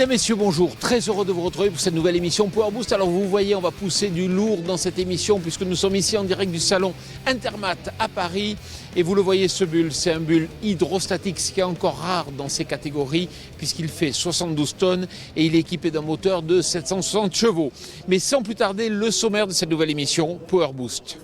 Mesdames, Messieurs, bonjour. Très heureux de vous retrouver pour cette nouvelle émission Power Boost. Alors vous voyez, on va pousser du lourd dans cette émission puisque nous sommes ici en direct du salon Intermat à Paris. Et vous le voyez, ce bulle, c'est un bulle hydrostatique, ce qui est encore rare dans ces catégories puisqu'il fait 72 tonnes et il est équipé d'un moteur de 760 chevaux. Mais sans plus tarder, le sommaire de cette nouvelle émission Power Boost.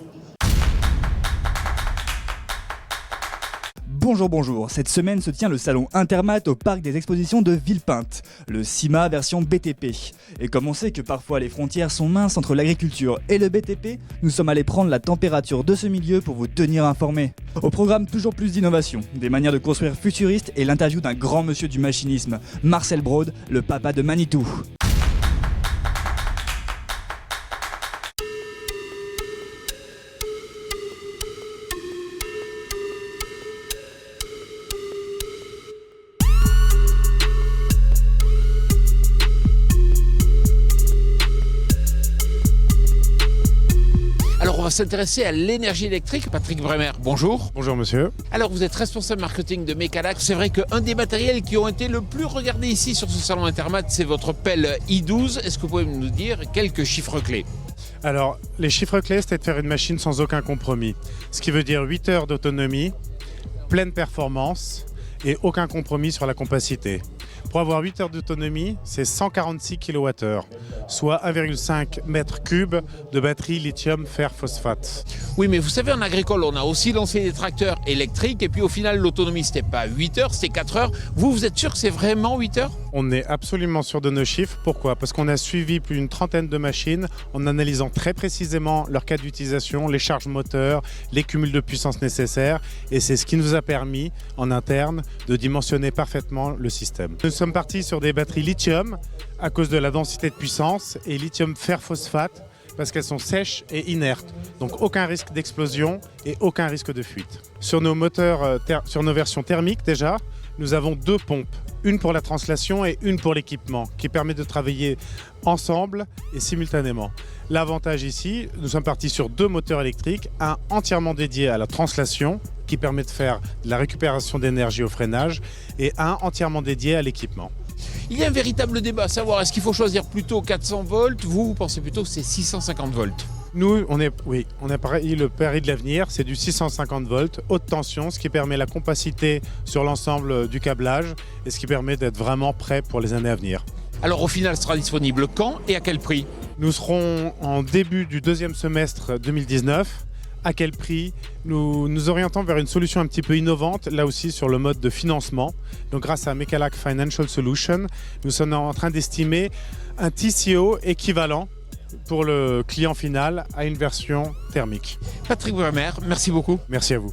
Bonjour, cette semaine se tient le salon Intermat au parc des expositions de Villepinte, le CIMA version BTP. Et comme on sait que parfois les frontières sont minces entre l'agriculture et le BTP, nous sommes allés prendre la température de ce milieu pour vous tenir informés. Au programme, toujours plus d'innovation, des manières de construire futuristes et l'interview d'un grand monsieur du machinisme, Marcel Braud, le papa de Manitou. Alors on va s'intéresser à l'énergie électrique. Patrick Bremer, bonjour. Bonjour monsieur. Alors vous êtes responsable marketing de Mecalac. C'est vrai qu'un des matériels qui ont été le plus regardés ici sur ce salon Intermat, c'est votre pelle i12. Est-ce que vous pouvez nous dire quelques chiffres clés ? Alors les chiffres clés, c'était de faire une machine sans aucun compromis. Ce qui veut dire 8 heures d'autonomie, pleine performance et aucun compromis sur la compacité. Pour avoir 8 heures d'autonomie, c'est 146 kWh, soit 1,5 m3 de batterie lithium fer phosphate. Oui, mais vous savez, en agricole, on a aussi lancé des tracteurs électriques et puis au final, l'autonomie, c'était pas 8 heures, c'était 4 heures. Vous êtes sûr que c'est vraiment 8 heures ? On est absolument sûr de nos chiffres. Pourquoi ? Parce qu'on a suivi plus d'une trentaine de machines en analysant très précisément leur cas d'utilisation, les charges moteurs, les cumuls de puissance nécessaires. Et c'est ce qui nous a permis, en interne, de dimensionner parfaitement le système. Nous sommes partis sur des batteries lithium à cause de la densité de puissance et lithium fer phosphate parce qu'elles sont sèches et inertes. Donc aucun risque d'explosion et aucun risque de fuite. Sur nos moteurs, sur nos versions thermiques déjà, nous avons 2 pompes. Une pour la translation et une pour l'équipement, qui permet de travailler ensemble et simultanément. L'avantage ici, nous sommes partis sur 2 moteurs électriques, un entièrement dédié à la translation, qui permet de faire de la récupération d'énergie au freinage, et un entièrement dédié à l'équipement. Il y a un véritable débat à savoir, est-ce qu'il faut choisir plutôt 400 volts ? Vous pensez plutôt que c'est 650 volts ? Nous, on a pari le pari de l'avenir, c'est du 650 volts, haute tension, ce qui permet la compacité sur l'ensemble du câblage et ce qui permet d'être vraiment prêt pour les années à venir. Alors au final, ce sera disponible quand et à quel prix ? Nous serons en début du 2e semestre 2019. À quel prix ? Nous nous orientons vers une solution un petit peu innovante, là aussi sur le mode de financement. Donc grâce à Mecalac Financial Solutions, nous sommes en train d'estimer un TCO équivalent pour le client final à une version thermique. Patrick Bremer, merci beaucoup. Merci à vous.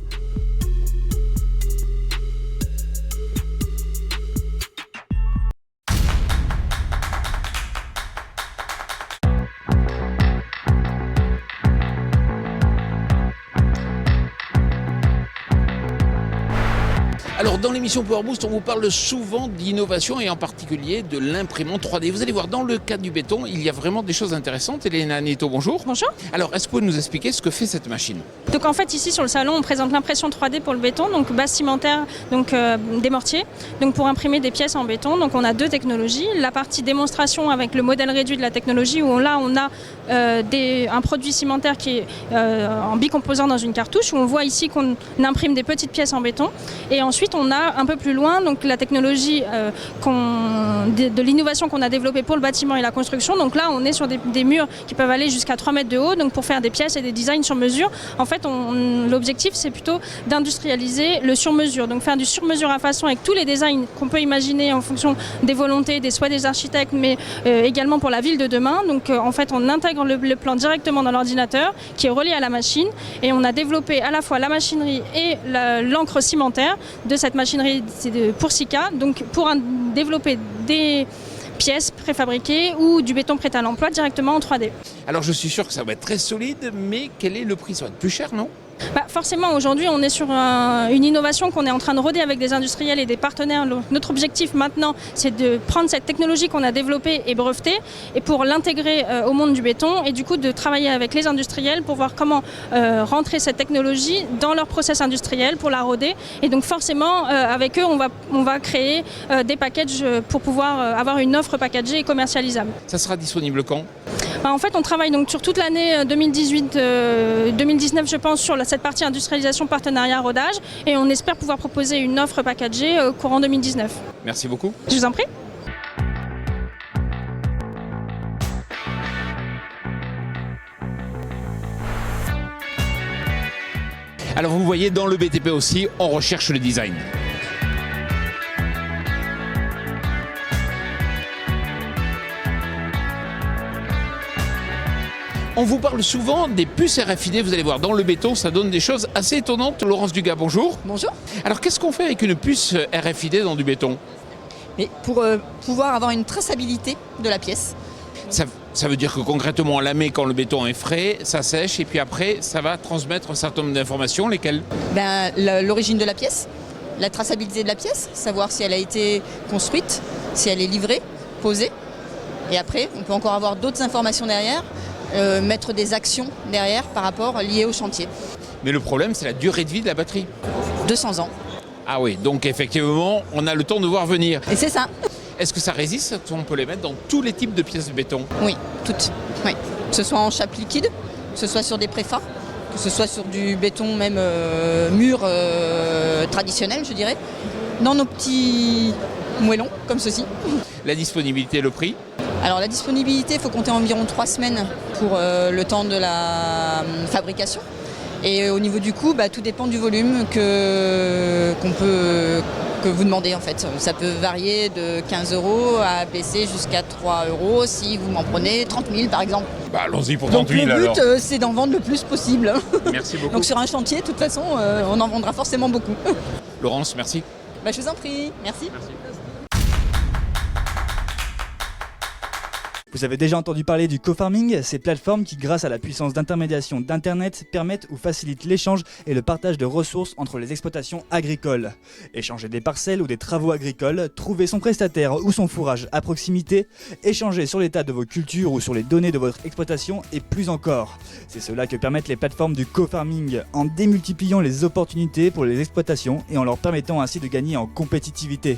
Alors dans l'émission Power Boost, on vous parle souvent d'innovation et en particulier de l'imprimante 3D. Vous allez voir, dans le cas du béton, il y a vraiment des choses intéressantes. Elena Neto, bonjour. Bonjour. Alors, est-ce que vous pouvez nous expliquer ce que fait cette machine ? Donc en fait ici sur le salon on présente l'impression 3D pour le béton, donc base cimentaire, donc des mortiers, donc pour imprimer des pièces en béton. Donc on a 2 technologies, la partie démonstration avec le modèle réduit de la technologie où là on a un produit cimentaire qui est en bicomposant dans une cartouche où on voit ici qu'on imprime des petites pièces en béton et ensuite on a un peu plus loin donc la technologie de l'innovation qu'on a développée pour le bâtiment et la construction. Donc là on est sur des murs qui peuvent aller jusqu'à 3 mètres de haut, donc pour faire des pièces et des designs sur mesure. En fait l'objectif c'est plutôt d'industrialiser le sur-mesure, donc faire du sur-mesure à façon avec tous les designs qu'on peut imaginer en fonction des volontés, des souhaits des architectes, mais également pour la ville de demain. Donc en fait on intègre le plan directement dans l'ordinateur qui est relié à la machine et on a développé à la fois la machinerie et l'encre cimentaire de cette machinerie pour Sika, donc pour développer des pièces préfabriquées ou du béton prêt à l'emploi directement en 3D. Alors je suis sûr que ça va être très solide, mais quel est le prix ? Ça va être plus cher, non ? Forcément, aujourd'hui, on est sur une innovation qu'on est en train de roder avec des industriels et des partenaires. Notre objectif maintenant, c'est de prendre cette technologie qu'on a développée et brevetée et pour l'intégrer au monde du béton et du coup de travailler avec les industriels pour voir comment rentrer cette technologie dans leur process industriel pour la roder. Et donc forcément, avec eux, on va créer des packages pour pouvoir avoir une offre packagée et commercialisable. Ça sera disponible quand ? En fait, on travaille donc sur toute l'année 2018-2019, je pense, sur cette partie industrialisation, partenariat, rodage. Et on espère pouvoir proposer une offre packagée courant 2019. Merci beaucoup. Je vous en prie. Alors vous voyez, dans le BTP aussi, on recherche le design. On vous parle souvent des puces RFID, vous allez voir, dans le béton, ça donne des choses assez étonnantes. Laurence Dugas, bonjour. Bonjour. Alors qu'est-ce qu'on fait avec une puce RFID dans du béton ? Mais pour pouvoir avoir une traçabilité de la pièce. Ça veut dire que concrètement, on la met quand le béton est frais, ça sèche, et puis après, ça va transmettre un certain nombre d'informations, lesquelles ? L'origine de la pièce, la traçabilité de la pièce, savoir si elle a été construite, si elle est livrée, posée. Et après, on peut encore avoir d'autres informations derrière. Mettre des actions derrière par rapport liées au chantier. Mais le problème, c'est la durée de vie de la batterie. 200 ans. Ah oui, donc effectivement, on a le temps de voir venir. Et c'est ça. Est-ce que ça résiste ? On peut les mettre dans tous les types de pièces de béton ? Oui, toutes. Oui. Que ce soit en chape liquide, que ce soit sur des préfats, que ce soit sur du béton même mur traditionnel, je dirais. Dans nos petits moellons, comme ceci. La disponibilité, le prix ? Alors la disponibilité, il faut compter environ 3 semaines pour le temps de la fabrication. Et au niveau du coût, tout dépend du volume que vous demandez en fait. Ça peut varier de 15 € à baisser jusqu'à 3 € si vous m'en prenez 30 000 par exemple. Allons-y pour 30 30 000 alors. alors. Le but, c'est d'en vendre le plus possible. Merci beaucoup. Donc sur un chantier, de toute façon, on en vendra forcément beaucoup. Laurence, merci. Je vous en prie, merci. Vous avez déjà entendu parler du co-farming, ces plateformes qui, grâce à la puissance d'intermédiation d'Internet, permettent ou facilitent l'échange et le partage de ressources entre les exploitations agricoles. Échanger des parcelles ou des travaux agricoles, trouver son prestataire ou son fourrage à proximité, échanger sur l'état de vos cultures ou sur les données de votre exploitation et plus encore. C'est cela que permettent les plateformes du co-farming, en démultipliant les opportunités pour les exploitations et en leur permettant ainsi de gagner en compétitivité.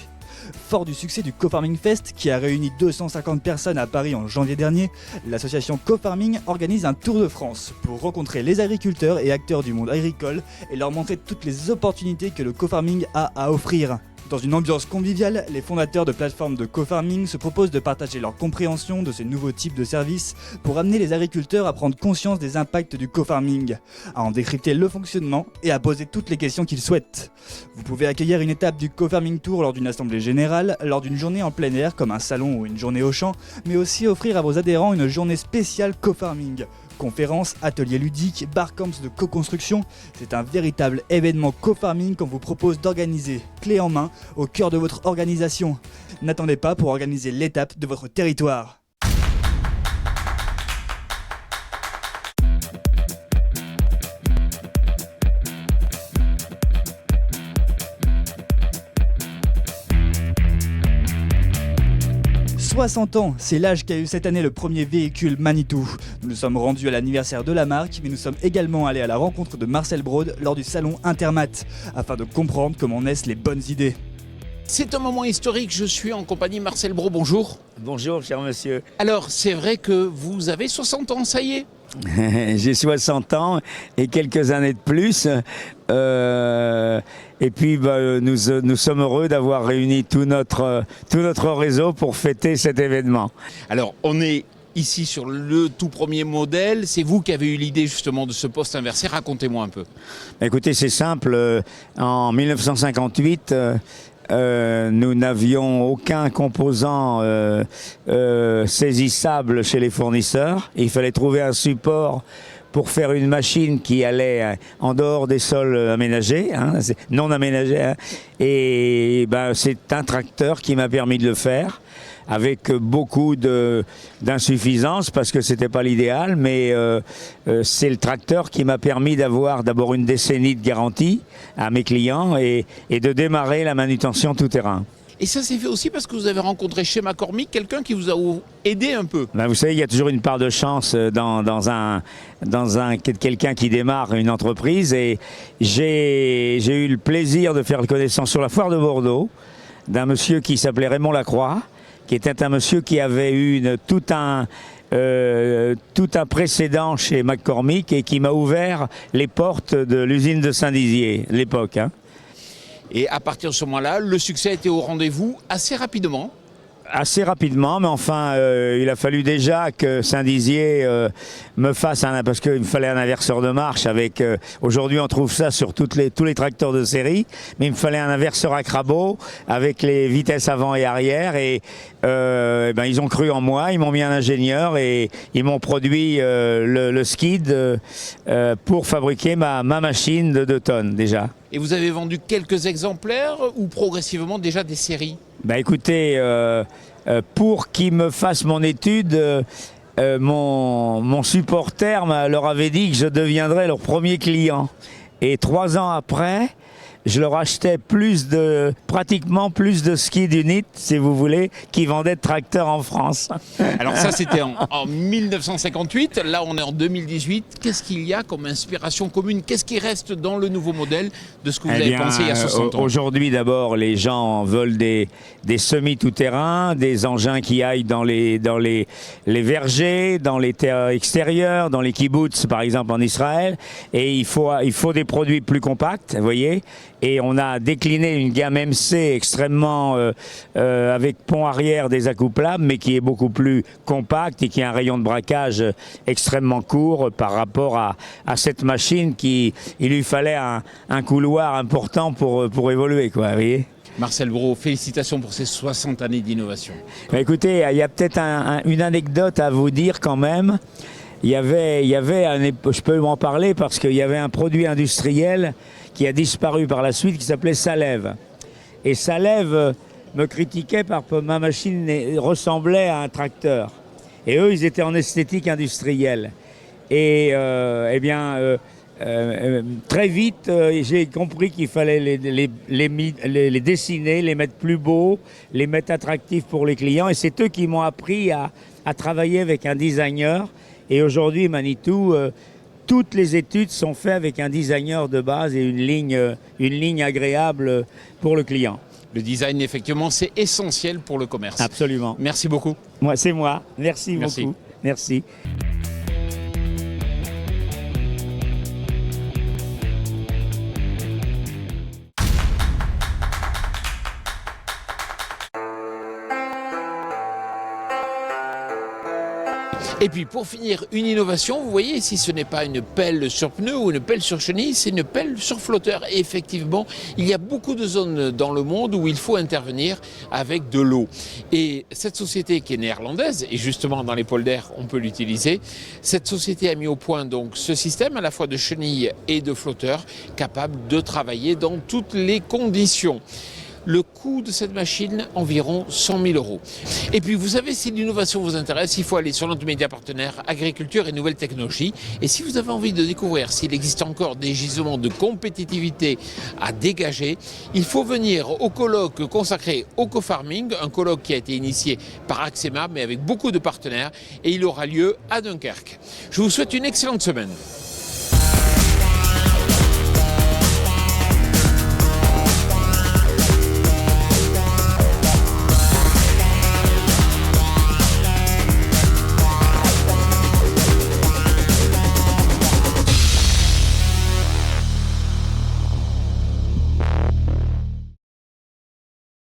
Fort du succès du Co-Farming Fest, qui a réuni 250 personnes à Paris en janvier dernier, l'association Co-Farming organise un tour de France pour rencontrer les agriculteurs et acteurs du monde agricole et leur montrer toutes les opportunités que le Co-Farming a à offrir. Dans une ambiance conviviale, les fondateurs de plateformes de co-farming se proposent de partager leur compréhension de ces nouveaux types de services pour amener les agriculteurs à prendre conscience des impacts du co-farming, à en décrypter le fonctionnement et à poser toutes les questions qu'ils souhaitent. Vous pouvez accueillir une étape du co-farming tour lors d'une assemblée générale, lors d'une journée en plein air comme un salon ou une journée au champ, mais aussi offrir à vos adhérents une journée spéciale co-farming. Conférences, ateliers ludiques, barcamps de co-construction, c'est un véritable événement co-farming qu'on vous propose d'organiser, clé en main, au cœur de votre organisation. N'attendez pas pour organiser l'étape de votre territoire. « 60 ans, c'est l'âge qu'a eu cette année le premier véhicule Manitou. Nous nous sommes rendus à l'anniversaire de la marque, mais nous sommes également allés à la rencontre de Marcel Brode lors du salon Intermat, afin de comprendre comment naissent les bonnes idées. C'est un moment historique, je suis en compagnie de Marcel Brode, bonjour. Bonjour, cher monsieur. Alors, c'est vrai que vous avez 60 ans, ça y est ? J'ai 60 ans et quelques années de plus. Et puis, nous sommes heureux d'avoir réuni tout notre réseau pour fêter cet événement. Alors, on est ici sur le tout premier modèle. C'est vous qui avez eu l'idée justement de ce poste inversé. Racontez-moi un peu. Écoutez, c'est simple. En 1958... nous n'avions aucun composant saisissable chez les fournisseurs. Il fallait trouver un support pour faire une machine qui allait en dehors des sols aménagés, non aménagés. Et ben, c'est un tracteur qui m'a permis de le faire, avec beaucoup d'insuffisance parce que c'était pas l'idéal, mais c'est le tracteur qui m'a permis d'avoir d'abord une décennie de garantie à mes clients et de démarrer la manutention tout terrain. Et ça s'est fait aussi parce que vous avez rencontré chez McCormick quelqu'un qui vous a aidé un peu. Ben vous savez, il y a toujours une part de chance dans quelqu'un qui démarre une entreprise, et j'ai eu le plaisir de faire connaissance sur la foire de Bordeaux d'un monsieur qui s'appelait Raymond Lacroix, qui était un monsieur qui avait eu tout un précédent chez McCormick et qui m'a ouvert les portes de l'usine de Saint-Dizier, à l'époque. Et à partir de ce moment-là, le succès était au rendez-vous assez rapidement. Assez rapidement, mais enfin, il a fallu déjà que Saint-Dizier me fasse parce qu'il me fallait un inverseur de marche avec. Aujourd'hui, on trouve ça sur tous les tracteurs de série, mais il me fallait un inverseur à crabot avec les vitesses avant et arrière. Et ben, ils ont cru en moi, ils m'ont mis un ingénieur et ils m'ont produit le skid pour fabriquer ma machine de 2 tonnes déjà. Et vous avez vendu quelques exemplaires ou progressivement déjà des séries? Ben écoutez, pour qu'ils me fassent mon étude, mon supporter leur avait dit que je deviendrais leur premier client. Et 3 ans après, je leur achetais pratiquement plus de skid unit, si vous voulez, qui vendaient de tracteurs en France. Alors ça, c'était en 1958. Là, on est en 2018. Qu'est-ce qu'il y a comme inspiration commune? Qu'est-ce qui reste dans le nouveau modèle de ce que vous avez pensé il y a 60 ans? Aujourd'hui, d'abord, les gens veulent des semis-tout-terrain, des engins qui aillent dans les vergers, dans les terres extérieures, dans les kibbutz, par exemple, en Israël. Et il faut des produits plus compacts, vous voyez. Et on a décliné une gamme MC extrêmement avec pont arrière désaccouplable, mais qui est beaucoup plus compacte et qui a un rayon de braquage extrêmement court par rapport à cette machine il lui fallait un couloir important pour évoluer, quoi, vous voyez. Marcel Brault, félicitations pour ces 60 années d'innovation. Écoutez, il y a peut-être une anecdote à vous dire quand même. Il y avait je peux en parler parce qu'il y avait un produit industriel qui a disparu par la suite, qui s'appelait Salève. Et Salève me critiquait parce que ma machine ressemblait à un tracteur. Et eux, ils étaient en esthétique industrielle. Et très vite, j'ai compris qu'il fallait les dessiner, les mettre plus beaux, les mettre attractifs pour les clients. Et c'est eux qui m'ont appris à travailler avec un designer. Et aujourd'hui, Manitou, toutes les études sont faites avec un designer de base et une ligne agréable pour le client. Le design, effectivement, c'est essentiel pour le commerce. Absolument. Merci beaucoup. C'est moi. Merci beaucoup. Merci. Et puis pour finir, une innovation, vous voyez ici, ce n'est pas une pelle sur pneu ou une pelle sur chenille, c'est une pelle sur flotteur. Et effectivement, il y a beaucoup de zones dans le monde où il faut intervenir avec de l'eau. Et cette société qui est néerlandaise, et justement dans les polders on peut l'utiliser, cette société a mis au point donc ce système à la fois de chenille et de flotteur, capable de travailler dans toutes les conditions. Le coût de cette machine, environ 100 000 €. Et puis, vous savez, si l'innovation vous intéresse, il faut aller sur notre média partenaire Agriculture et Nouvelles Technologies. Et si vous avez envie de découvrir s'il existe encore des gisements de compétitivité à dégager, il faut venir au colloque consacré au co-farming, un colloque qui a été initié par Axema, mais avec beaucoup de partenaires, et il aura lieu à Dunkerque. Je vous souhaite une excellente semaine.